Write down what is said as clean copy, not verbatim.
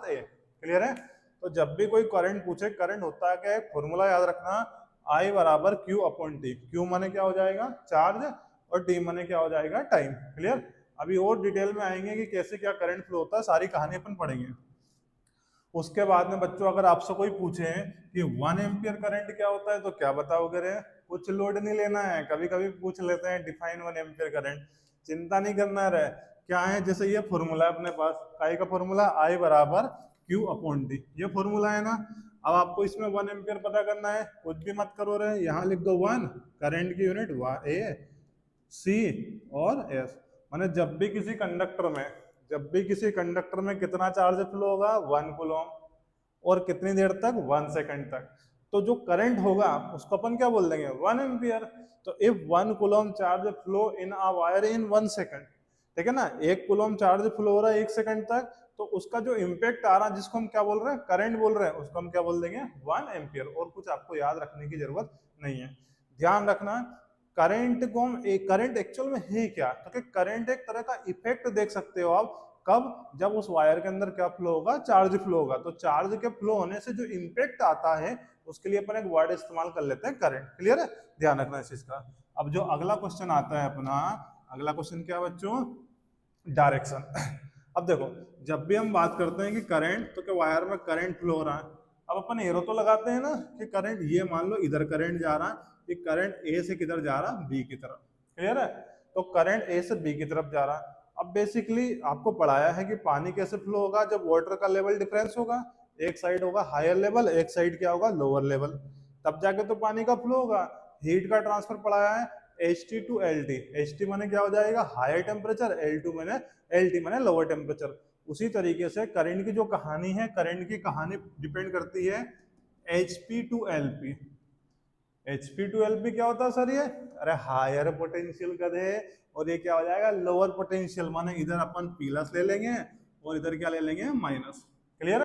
साथ ए। क्लियर है? तो जब भी कोई करंट पूछे, करंट होता है क्या, एक फॉर्मूला याद रखना, I बराबर Q अपॉन टी। Q माने क्या हो जाएगा, चार्ज, और T माने क्या हो जाएगा, टाइम। क्लियर? अभी और डिटेल में आएंगे कि कैसे क्या करंट फ्लो होता है, सारी कहानी अपन पढ़ेंगे। उसके बाद में बच्चों अगर आपसे कोई पूछे कि 1 एम्पियर करंट क्या होता है तो क्या बताओगे रे? कुछ लोड नहीं लेना है, कभी कभी पूछ लेते हैं डिफाइन 1 एम्पियर करंट, चिंता नहीं करना रे। क्या है, जैसे ये फॉर्मूला है अपने पास, काय का फॉर्मूला, I बराबर Q अपॉन टी, ये फॉर्मूला है ना। अब आपको इसमें 1 एम्पियर पता करना है, कुछ भी मत करो रे, यहाँ लिख दो 1, करंट की यूनिट ए सी और एस। माने जब भी किसी कंडक्टर में कितना चार्ज फ्लो होगा, 1 कूलम, और कितनी देर तक, 1 सेकंड तक। तो जो करंट होगा उसको अपन क्या बोल देंगे, 1 एम्पियर। तो if 1 coulomb charge flow in a wire in 1 second, ठीक है ना, 1 कूलम चार्ज फ्लो हो रहा है 1 सेकंड तक, तो उसका जो इम्पैक्ट आ रहा है, जिसको हम क्या बोल रहे हैं, करंट बोल रहे हैं, उसको हम क्या बोल देंगे, 1 एम्पियर। और कुछ आपको याद रखने की जरूरत नहीं है। ध्यान रखना, करंट को हम, करंट एक्चुअल में है क्या, तो करंट एक तरह का इफेक्ट देख सकते हो आप, कब, जब उस वायर के अंदर क्या फ्लो होगा, चार्ज फ्लो होगा। तो चार्ज के फ्लो होने से जो इम्पैक्ट आता है, उसके लिए अपन एक वर्ड इस्तेमाल कर लेते हैं, करंट। क्लियर है? ध्यान रखना इस चीज का। अब जो अगला क्वेश्चन आता है अपना, अगला क्वेश्चन क्या बच्चों, डायरेक्शन। अब देखो, जब भी हम बात करते हैं कि करंट, तो क्या वायर में करंट फ्लो हो रहा है, अब अपन एरो तो लगाते हैं ना कि करंट, ये मान लो इधर करंट जा रहा है, कि करंट ए से किधर जा रहा है, बी की तरफ। क्लियर है? तो करंट ए से बी की तरफ जा रहा है। अब बेसिकली आपको पढ़ाया है कि पानी कैसे फ्लो होगा, जब वाटर का लेवल डिफरेंस होगा, एक साइड होगा हायर लेवल, एक साइड क्या होगा, लोअर लेवल, तब जाके तो पानी का फ्लो होगा। हीट का ट्रांसफर पढ़ाया है, HT टू LT, HT माने क्या हो जाएगा, हायर टेम्परेचर, LT माने लोअर टेम्परेचर। उसी तरीके से करंट की जो कहानी है, करंट की कहानी डिपेंड करती है HP to LP। HP to LP क्या होता है सर ये, अरे हायर पोटेंशियल का दे, और ये क्या हो जाएगा, लोअर पोटेंशियल, माने इधर अपन प्लस ले लेंगे और इधर क्या ले लेंगे, माइनस। क्लियर?